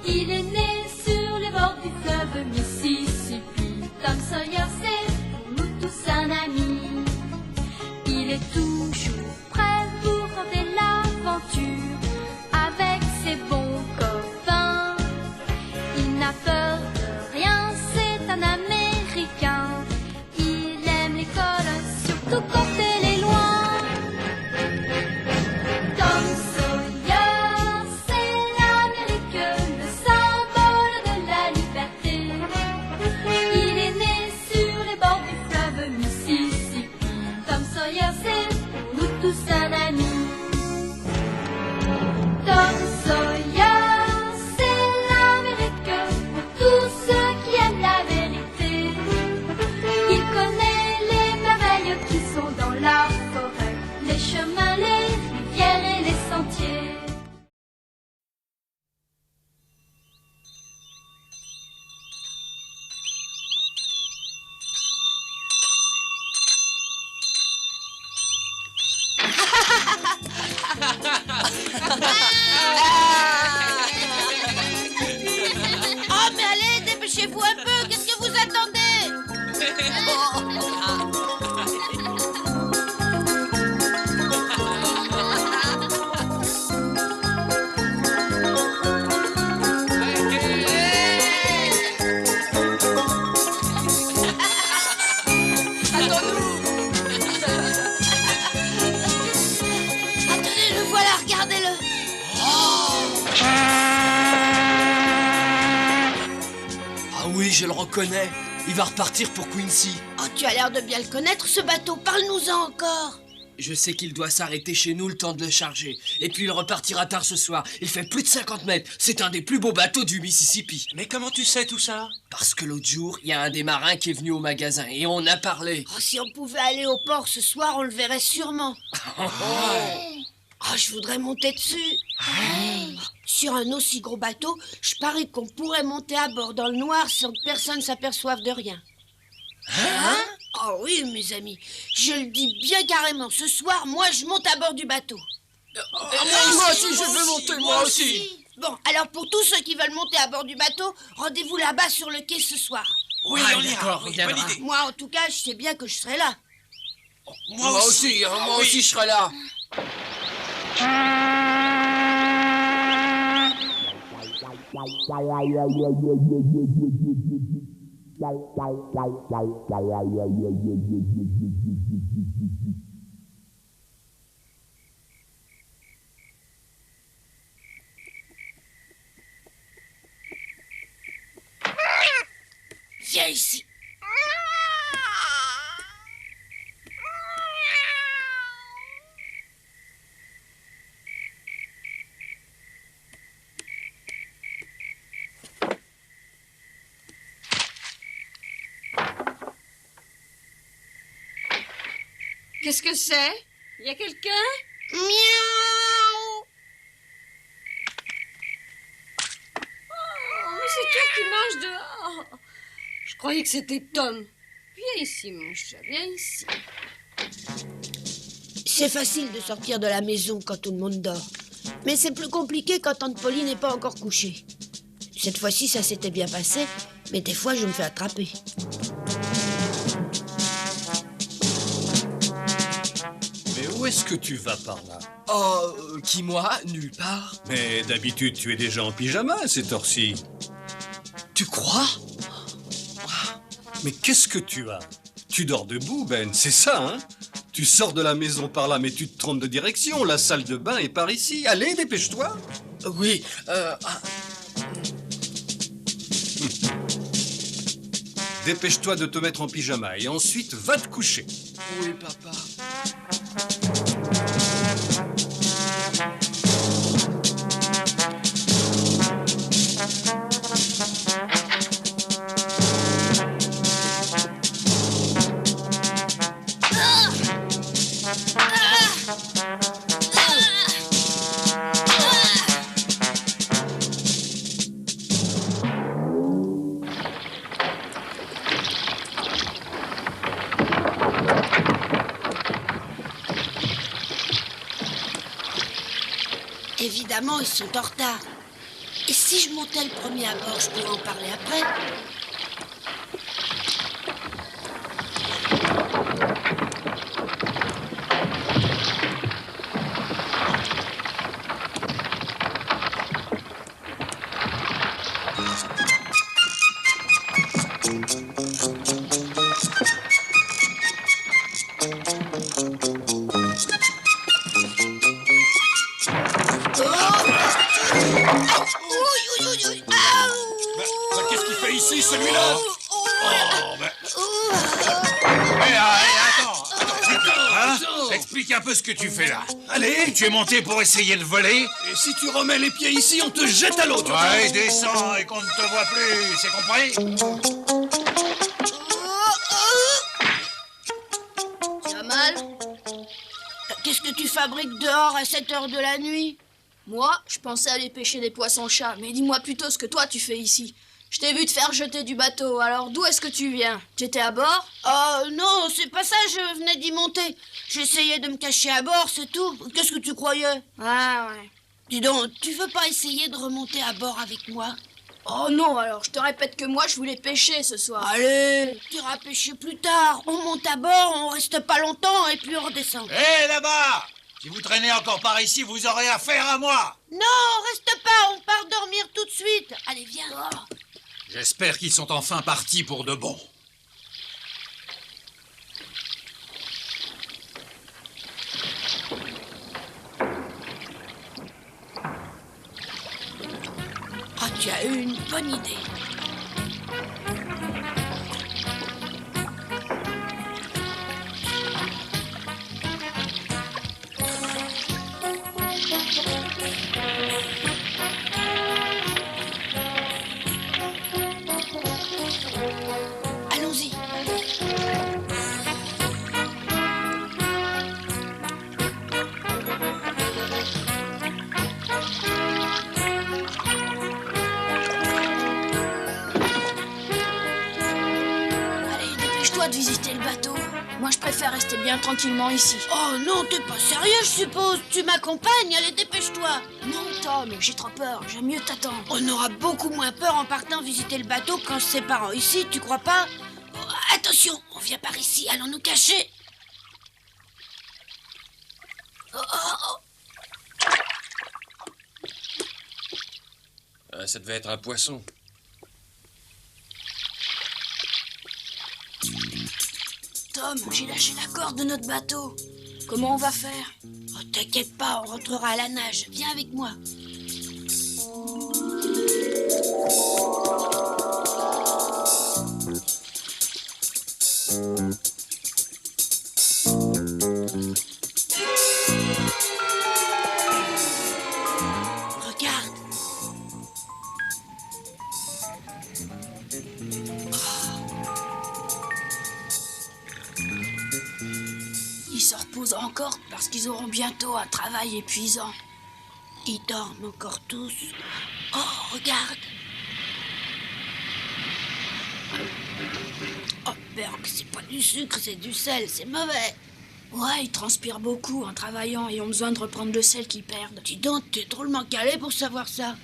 Il est né sur les bords du fleuve Mississippi. Tom Sawyer, c'est pour nous tous un ami. Il est toujours prêt pour tenter l'aventure avec ses bons copains. Il n'a peur de rien, c'est un Américain. Il aime l'école, surtout quand elle est loin. Tom Sawyer, c'est l'Amérique, le symbole de la liberté. Il est né sur les bords du fleuve Mississippi. Tom Sawyer, c'est pour nous tous un ami. Tom Sawyer, c'est l'Amérique pour tous ceux qui aiment la vérité. Il connaît les merveilles qui sont dans la forêt, les chemins, les rivières et les sentiers. Oh, mais allez, dépêchez-vous un peu, qu'est-ce que vous attendez? Attendez, le voilà, regardez-le. Ah oui, je le reconnais. Il va repartir pour Quincy. Oh, tu as l'air de bien le connaître, ce bateau, parle-nous-en encore. Je sais qu'il doit s'arrêter chez nous le temps de le charger. Et puis il repartira tard ce soir. Il fait plus de 50 mètres. C'est un des plus beaux bateaux du Mississippi. Mais comment tu sais tout ça? Parce que l'autre jour, il y a un des marins qui est venu au magasin et on a parlé. Oh, si on pouvait aller au port ce soir, on le verrait sûrement. Oh, je voudrais monter dessus. Sur un aussi gros bateau, je parie qu'on pourrait monter à bord dans le noir sans que personne s'aperçoive de rien. Hein? Oh oui, mes amis, je le dis bien carrément. Ce soir, moi, je monte à bord du bateau. Moi aussi, je veux monter, moi aussi. Bon, alors pour tous ceux qui veulent monter à bord du bateau, rendez-vous là-bas sur le quai ce soir. Oui, Ah, on ira. d'accord, Oui, on viendra. bonne idée. Moi, en tout cas, je sais bien que je serai là. Moi aussi, je serai là. Viens ici. Qu'est-ce que c'est? Il y a quelqu'un? Miaou. Oh, mais c'est toi qui manges dehors. Je croyais que c'était Tom. Viens ici, mon chat, viens ici. C'est facile de sortir de la maison quand tout le monde dort. Mais c'est plus compliqué quand tante Pauline n'est pas encore couchée. Cette fois-ci, ça s'était bien passé, mais des fois, je me fais attraper. Mais où est-ce que tu vas par là? Oh, qui moi? Nulle part. Mais d'habitude, tu es déjà en pyjama à cette heure-ci. Tu crois? Mais qu'est-ce que tu as? Tu dors debout, Ben, c'est ça, hein? Tu sors de la maison par là, mais tu te trompes de direction. La salle de bain est par ici. Allez, dépêche-toi. Oui, Dépêche-toi de te mettre en pyjama et ensuite va te coucher. oui, papa. Évidemment, ils sont en retard. Et si je montais le premier à bord, je pourrais en parler après. Qu'est-ce qu'il fait ici, celui-là? Attends, explique un peu ce que tu fais là. Allez, Tu es monté pour essayer de voler? et si tu remets les pieds ici, on te jette à l'eau. Ouais, descends et qu'on ne te voit plus, c'est compris? Tu as mal? Qu'est-ce que tu fabriques dehors à cette heure de la nuit? Moi, je pensais aller pêcher des poissons-chats, mais dis-moi plutôt ce que toi tu fais ici. Je t'ai vu te faire jeter du bateau, alors d'où est-ce que tu viens? Tu étais à bord? Oh non, c'est pas ça, je venais d'y monter. J'essayais de me cacher à bord, c'est tout. Qu'est-ce que tu croyais? Ah ouais. Dis donc, tu veux pas essayer de remonter à bord avec moi? Oh non, alors je te répète que moi je voulais pêcher ce soir. Allez, tu iras pêcher plus tard. On monte à bord, on reste pas longtemps et puis on redescend. Hé, là-bas! Si vous traînez encore par ici, vous aurez affaire à moi! Non, reste pas, on part dormir tout de suite. Allez, viens. J'espère qu'ils sont enfin partis pour de bon. Ah, tu as eu une bonne idée. Allons-y. Allez, dépêche-toi de visiter le bateau. Moi je préfère rester bien tranquillement ici. Oh non, t'es pas sérieux, je suppose. Tu m'accompagnes, allez, dépêche-toi. Non, Tom, j'ai trop peur, j'aime mieux t'attendre. On aura beaucoup moins peur en partant visiter le bateau qu'en se séparant ici, tu crois pas? Oh, attention, on vient par ici, allons nous cacher. Oh, oh, oh. Ça devait être un poisson. Tom, j'ai lâché la corde de notre bateau. Comment on va faire? Oh, t'inquiète pas, on rentrera à la nage. Viens avec moi. Regarde. Ils se reposent encore parce qu'ils auront bientôt un travail épuisant. Ils dorment encore tous. Oh, regarde. Oh, Berg, c'est pas du sucre, c'est du sel, c'est mauvais. Ouais, ils transpirent beaucoup en travaillant et ont besoin de reprendre le sel qu'ils perdent. Dis donc, t'es drôlement calé pour savoir ça.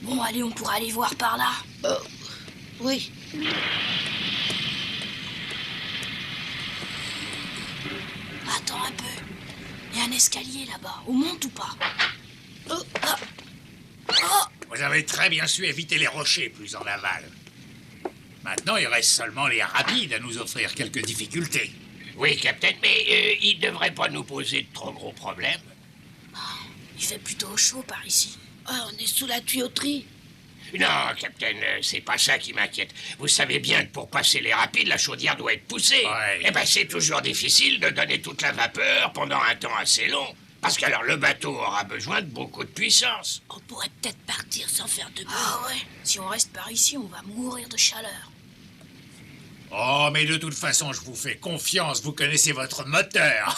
Bon, allez, on pourra aller voir par là. Oui. Attends un peu. Il y a un escalier là-bas. On monte ou pas? Oh, ah. Vous avez très bien su éviter les rochers plus en aval. Maintenant, il reste seulement les rapides à nous offrir quelques difficultés. Oui, Capitaine, mais il devrait pas nous poser de trop gros problèmes. Il fait plutôt chaud par ici. Oh, on est sous la tuyauterie. Non, Capitaine, c'est pas ça qui m'inquiète. Vous savez bien que pour passer les rapides, la chaudière doit être poussée. Ouais. Eh ben, c'est toujours difficile de donner toute la vapeur pendant un temps assez long. Parce qu'alors le bateau aura besoin de beaucoup de puissance. On pourrait peut-être partir sans faire de bruit. Ah ouais. Si on reste par ici, on va mourir de chaleur. Oh, mais de toute façon, je vous fais confiance, vous connaissez votre moteur.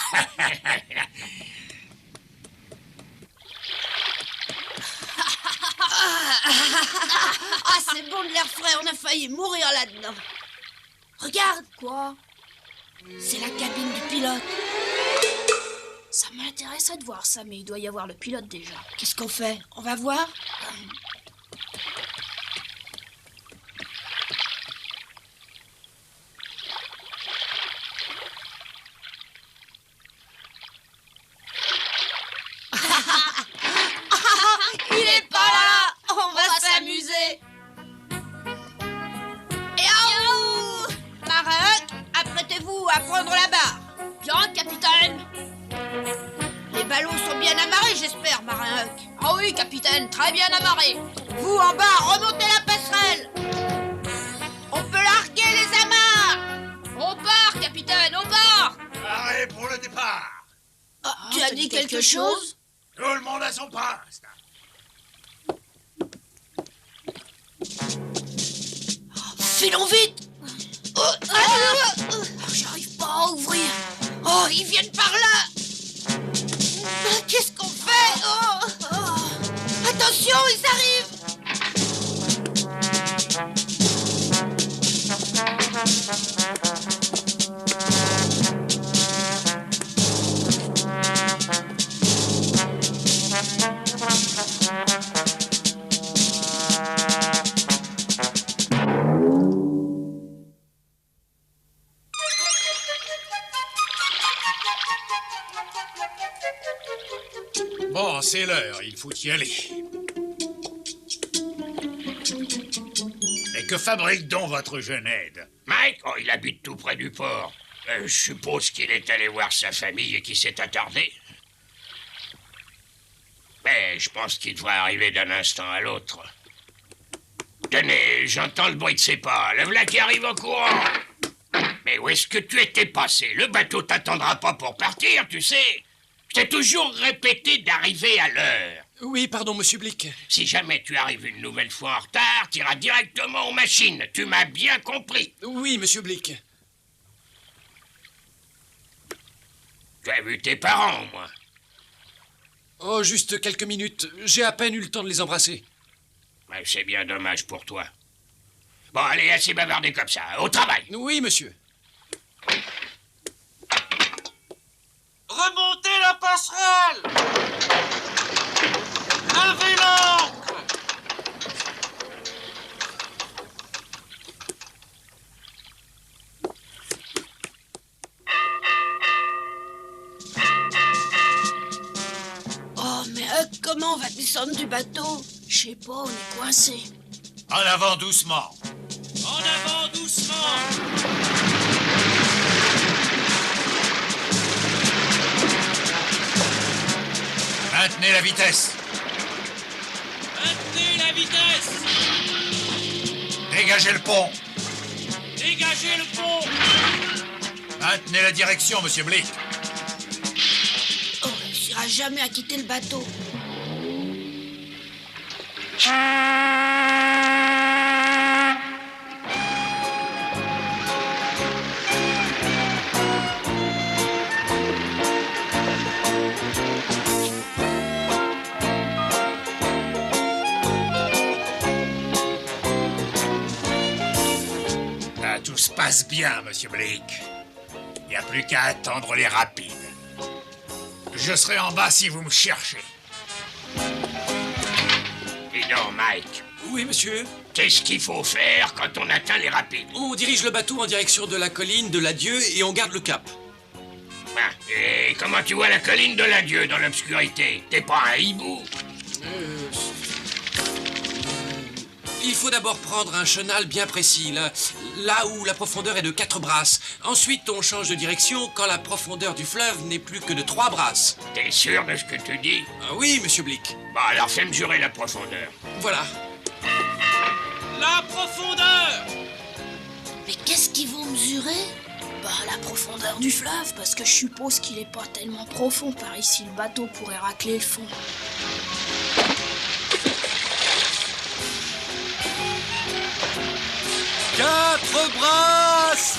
Ah, c'est bon de l'air frais, on a failli mourir là-dedans. Regarde. Quoi? C'est la cabine du pilote. Ça m'intéresserait de voir ça, mais il doit y avoir le pilote déjà. Qu'est-ce qu'on fait? On va voir? Il est pas là! On va s'amuser! Et oh! Marin, apprêtez-vous à prendre la barre. Bien, capitaine! Les ballons sont bien amarrés, j'espère, Marin Huck. Ah oui, capitaine, très bien amarré. Vous, en bas, remontez la passerelle. On peut larguer les amarres. On part, capitaine, on part! Arrêt pour le départ. Ah, tu as dit quelque chose? Tout le monde à son poste. Filons vite. J'arrive pas à ouvrir. Oh, ils viennent par là. Qu'est-ce qu'on fait? Attention, ils arrivent. Bon, c'est l'heure, il faut y aller. Mais que fabrique donc votre jeune aide? Mike, oh, il habite tout près du port. Je suppose qu'il est allé voir sa famille et qu'il s'est attardé. Mais je pense qu'il doit arriver d'un instant à l'autre. Tenez, j'entends le bruit de ses pas. Le voilà qui arrive en courant. Mais où est-ce que tu étais passé? Le bateau t'attendra pas pour partir, tu sais. Je t'ai toujours répété d'arriver à l'heure. Oui, pardon, monsieur Blick. Si jamais tu arrives une nouvelle fois en retard, tu iras directement aux machines. Tu m'as bien compris. Oui, monsieur Blick. Tu as vu tes parents, moi. Oh, juste quelques minutes. J'ai à peine eu le temps de les embrasser. Ouais, c'est bien dommage pour toi. Bon, allez, assez bavardé comme ça. Au travail. Oui, monsieur. Remontez la passerelle! Levez l'ancre! Oh, mais Huck, comment on va descendre du bateau? Je sais pas, on est coincé. En avant doucement. En avant doucement! Maintenez la vitesse. Maintenez la vitesse! Dégagez le pont. Dégagez le pont! Maintenez la direction, monsieur Blick. On réussira jamais à quitter le bateau. Ah, tout se passe bien, monsieur Blick. Il n'y a plus qu'à attendre les rapides. Je serai en bas si vous me cherchez. Dis donc, Mike, Oui, monsieur. qu'est-ce qu'il faut faire quand on atteint les rapides? On dirige le bateau en direction de la colline de l'adieu et on garde le cap. Ah, et comment tu vois la colline de l'adieu dans l'obscurité? T'es pas un hibou? Il faut d'abord prendre un chenal bien précis, là où la profondeur est de 4 brasses. Ensuite, on change de direction quand la profondeur du fleuve n'est plus que de 3 brasses. T'es sûr de ce que tu dis? Ah oui, monsieur Blick. Bon, alors fais mesurer la profondeur. Voilà. La profondeur! Mais qu'est-ce qu'ils vont mesurer? Bah, la profondeur du fleuve, parce que je suppose qu'il est pas tellement profond par ici. Le bateau pourrait racler le fond. Quatre brasses!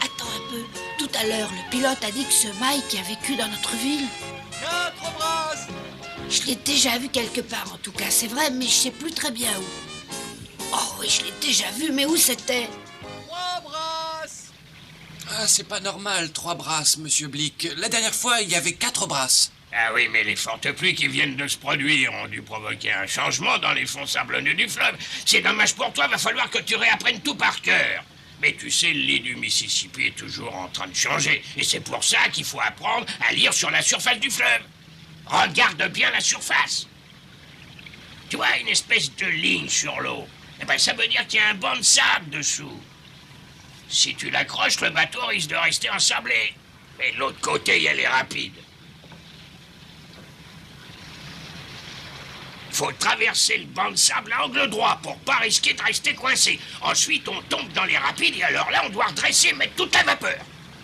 Attends un peu. Tout à l'heure, le pilote a dit que ce Mike a vécu dans notre ville. 4 brasses! Je l'ai déjà vu quelque part, en tout cas, c'est vrai, mais je sais plus très bien où. Oh oui, je l'ai déjà vu, mais où c'était? 3 brasses! Ah, c'est pas normal, 3 brasses, monsieur Blick. La dernière fois, il y avait 4 brasses. Ah oui, mais les fortes pluies qui viennent de se produire ont dû provoquer un changement dans les fonds sablonneux du fleuve. C'est dommage pour toi, va falloir que tu réapprennes tout par cœur. Mais tu sais, le lit du Mississippi est toujours en train de changer. Et c'est pour ça qu'il faut apprendre à lire sur la surface du fleuve. Regarde bien la surface. Tu vois une espèce de ligne sur l'eau. Eh ben, ça veut dire qu'il y a un banc de sable dessous. Si tu l'accroches, le bateau risque de rester ensablé. Mais de l'autre côté, il y a les rapides. Faut traverser le banc de sable à angle droit pour pas risquer de rester coincé. Ensuite, on tombe dans les rapides et alors là, on doit redresser et mettre toute la vapeur.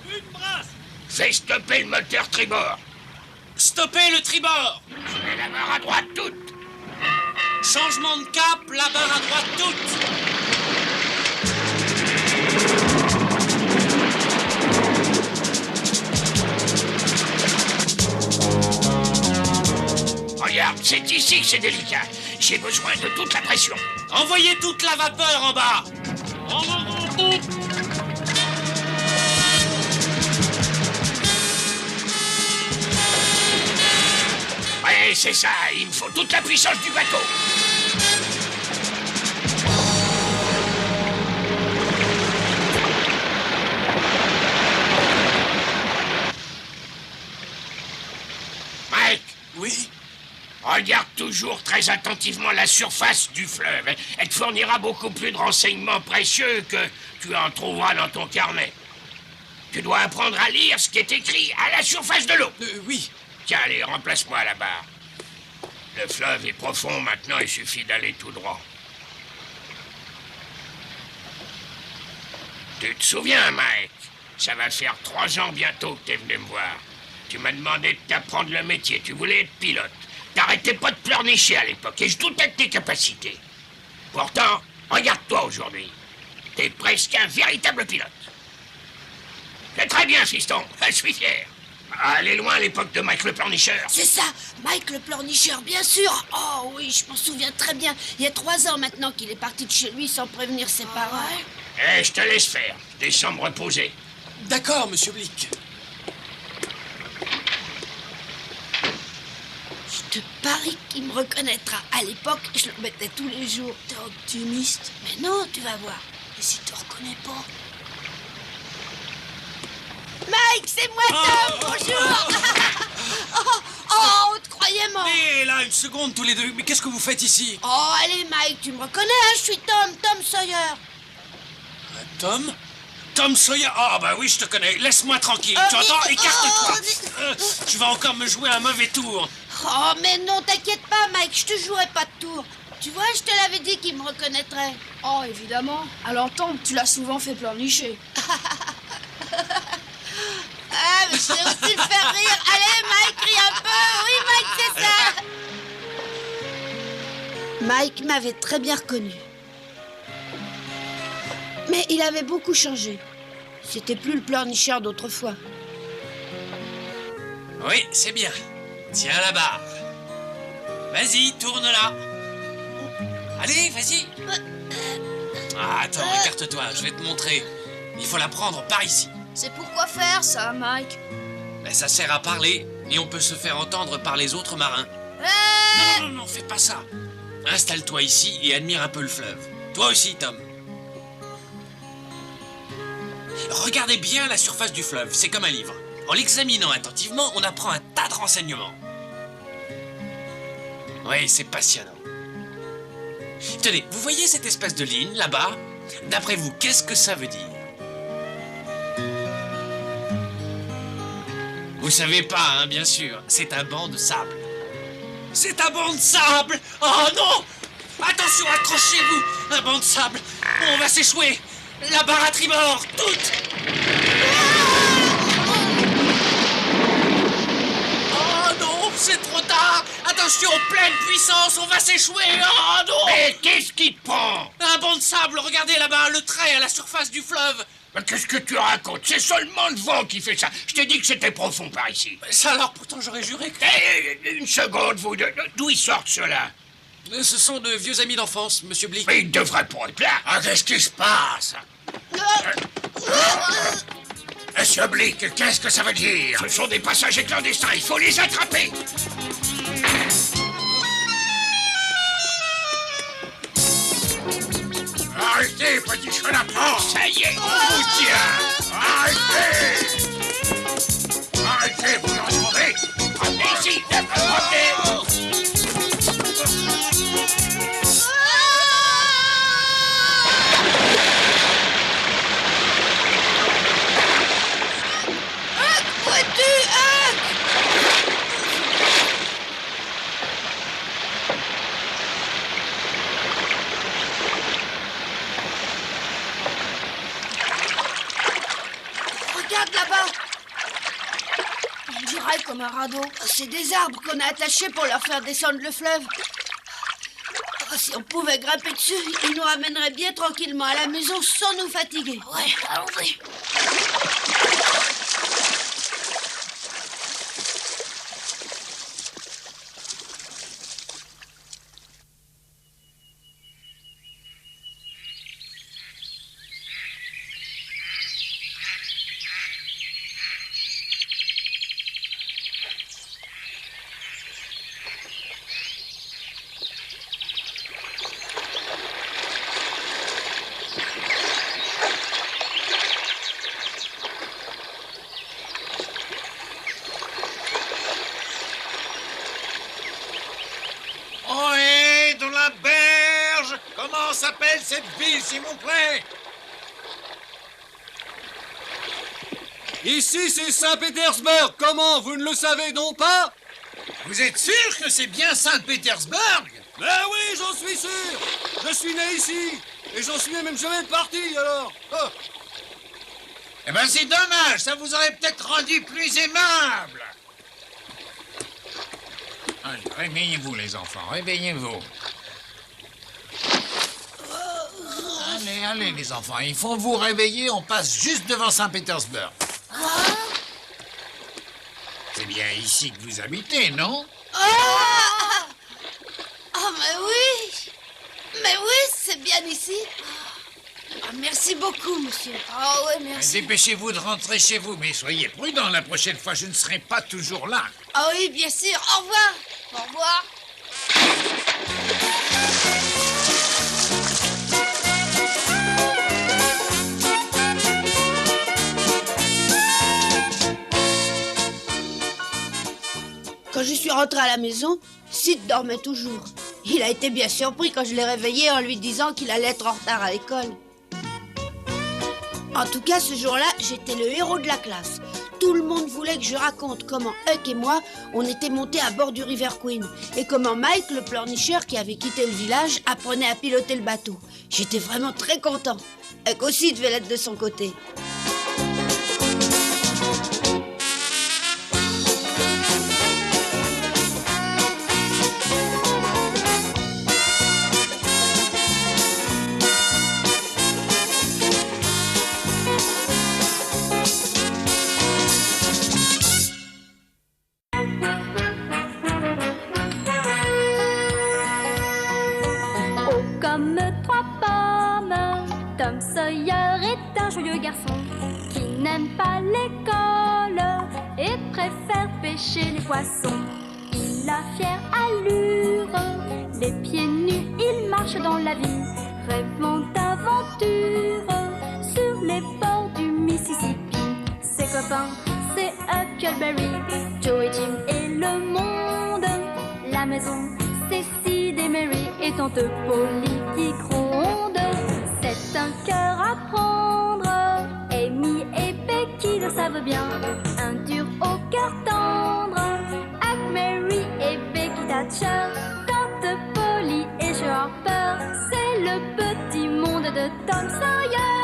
Une brasse. Fais stopper le moteur tribord. Stoppez le tribord. Je mets la barre à droite toute. Changement de cap, la barre à droite toute. Regarde, c'est ici que c'est délicat. J'ai besoin de toute la pression. Envoyez toute la vapeur en bas. En avant toute. Ouais, c'est ça, il me faut toute la puissance du bateau. Mike, Oui? regarde toujours très attentivement la surface du fleuve. Elle te fournira beaucoup plus de renseignements précieux que tu en trouveras dans ton carnet. Tu dois apprendre à lire ce qui est écrit à la surface de l'eau. Oui. Tiens, allez, remplace-moi la barre. Le fleuve est profond maintenant, il suffit d'aller tout droit. Tu te souviens, Mike? Ça va faire 3 ans bientôt que t'es venu me voir. Tu m'as demandé de t'apprendre le métier, tu voulais être pilote. T'arrêtais pas de pleurnicher à l'époque et je doutais de tes capacités. Pourtant, regarde-toi aujourd'hui. T'es presque un véritable pilote. C'est très bien, fiston, je suis fier. Elle est loin l'époque de Mike le pleurnicheur. C'est ça, Mike le pleurnicheur, bien sûr. Oh oui, je m'en souviens très bien. Il y a 3 ans maintenant qu'il est parti de chez lui sans prévenir ses parents. Eh, je te laisse faire. Descends me reposer. D'accord, monsieur Blick. Je te parie qu'il me reconnaîtra. À l'époque, je le mettais tous les jours. T'es optimiste. Mais non, tu vas voir. Et si te reconnais pas? Mike, c'est moi, Tom, bonjour. Oh, on te croyait mort. Mais là, une seconde, tous les deux. Mais qu'est-ce que vous faites ici? Oh, allez, Mike, tu me reconnais, hein, je suis Tom Sawyer. Tom? Tom Sawyer? Ah, bah oui, je te connais. Laisse-moi tranquille. Tu entends? Écarte-toi. Tu vas encore me jouer un mauvais tour. Oh, mais non, t'inquiète pas, Mike, je te jouerai pas de tour. Tu vois, je te l'avais dit qu'il me reconnaîtrait. Oh, évidemment. À l'entendre, tu l'as souvent fait pleurnicher. Ah, mais je sais aussi le faire rire. Allez, Mike, ris un peu. Oui, Mike, c'est ça. Mike m'avait très bien reconnu. Mais il avait beaucoup changé. C'était plus le pleurnicheur d'autrefois. Oui, c'est bien. Tiens la barre. Vas-y, tourne-la. Allez, vas-y. Ah, attends, écarte-toi, je vais te montrer. Il faut la prendre par ici. C'est pour quoi faire, ça, Mike? Ben, ça sert à parler, et on peut se faire entendre par les autres marins. Non, fais pas ça. Installe-toi ici et admire un peu le fleuve. Toi aussi, Tom. Regardez bien la surface du fleuve, c'est comme un livre. En l'examinant attentivement, on apprend un tas de renseignements. Oui, c'est passionnant. Tenez, vous voyez cette espèce de ligne, là-bas? D'après vous, qu'est-ce que ça veut dire? Vous savez pas, hein, bien sûr. C'est un banc de sable. C'est un banc de sable! Oh non! Attention, accrochez-vous! Un banc de sable! On va s'échouer! La barre à tribord, toute! Oh non, c'est trop tard! Attention, pleine puissance, on va s'échouer! Oh non! Mais qu'est-ce qui te prend? Un banc de sable, regardez là-bas, le trait à la surface du fleuve! Mais qu'est-ce que tu racontes? C'est seulement le vent qui fait ça. Je t'ai dit que c'était profond par ici. Ça alors, pourtant j'aurais juré que... Eh, une seconde, vous deux. D'où ils sortent, ceux-là? Ce sont de vieux amis d'enfance, monsieur Blick. Mais ils ne devraient pas être là. Ah, qu'est-ce qui se passe? Monsieur Oblique, qu'est-ce que ça veut dire? Ce sont des passagers clandestins, il faut les attraper. Arrêtez, petit chenapan! Ça y est, On vous tient! Arrêtez! Arrêtez, vous l'entendez? ici, revenez. Où es-tu, Huck? Regarde là-bas. On dirait comme un radeau. C'est des arbres qu'on a attachés pour leur faire descendre le fleuve. Oh, si on pouvait grimper dessus, ils nous ramèneraient bien tranquillement à la maison sans nous fatiguer. Ouais, allons-y. Ohé, dans la berge! Comment s'appelle cette ville, s'il vous plaît? Ici, c'est Saint-Pétersbourg. Comment? Vous ne le savez donc pas? Vous êtes sûr que c'est bien Saint-Pétersbourg? Ben oui, j'en suis sûr. Je suis né ici. Et j'en suis même jamais parti, alors. Oh. Eh ben, c'est dommage, ça vous aurait peut-être rendu plus aimable. Allez, réveillez-vous, les enfants, réveillez-vous. Allez, allez, les enfants, il faut vous réveiller, on passe juste devant Saint-Pétersbourg. C'est bien ici que vous habitez, non? Oh, mais oui, c'est bien ici. Ah, merci beaucoup, monsieur. Ah ouais, merci. Dépêchez-vous de rentrer chez vous, mais soyez prudents, la prochaine fois, je ne serai pas toujours là. Ah oui, bien sûr, au revoir. Au revoir. Quand je suis rentrée à la maison, Sid dormait toujours. Il a été bien surpris quand je l'ai réveillé en lui disant qu'il allait être en retard à l'école. En tout cas, ce jour-là, j'étais le héros de la classe. Tout le monde voulait que je raconte comment Huck et moi, on était montés à bord du River Queen et comment Mike, le pleurnicheur qui avait quitté le village, apprenait à piloter le bateau. J'étais vraiment très content. Huck aussi devait l'être de son côté. Comme trois pommes, Tom Sawyer est un joyeux garçon qui n'aime pas l'école et préfère pêcher les poissons. Il a fière allure, les pieds nus, il marche dans la vie, rêvant d'aventure sur les bords du Mississippi. Ses copains, c'est Huckleberry, Joe et Jim et le monde. La maison, c'est Sid et Mary et tante Polly qui gronde. C'est un cœur à prendre, Amy et Becky le savent bien. Un dur au cœur tendre, Huck, Mary et Becky Thatcher. Tante Polly et Joe Harper, c'est le petit monde de Tom Sawyer.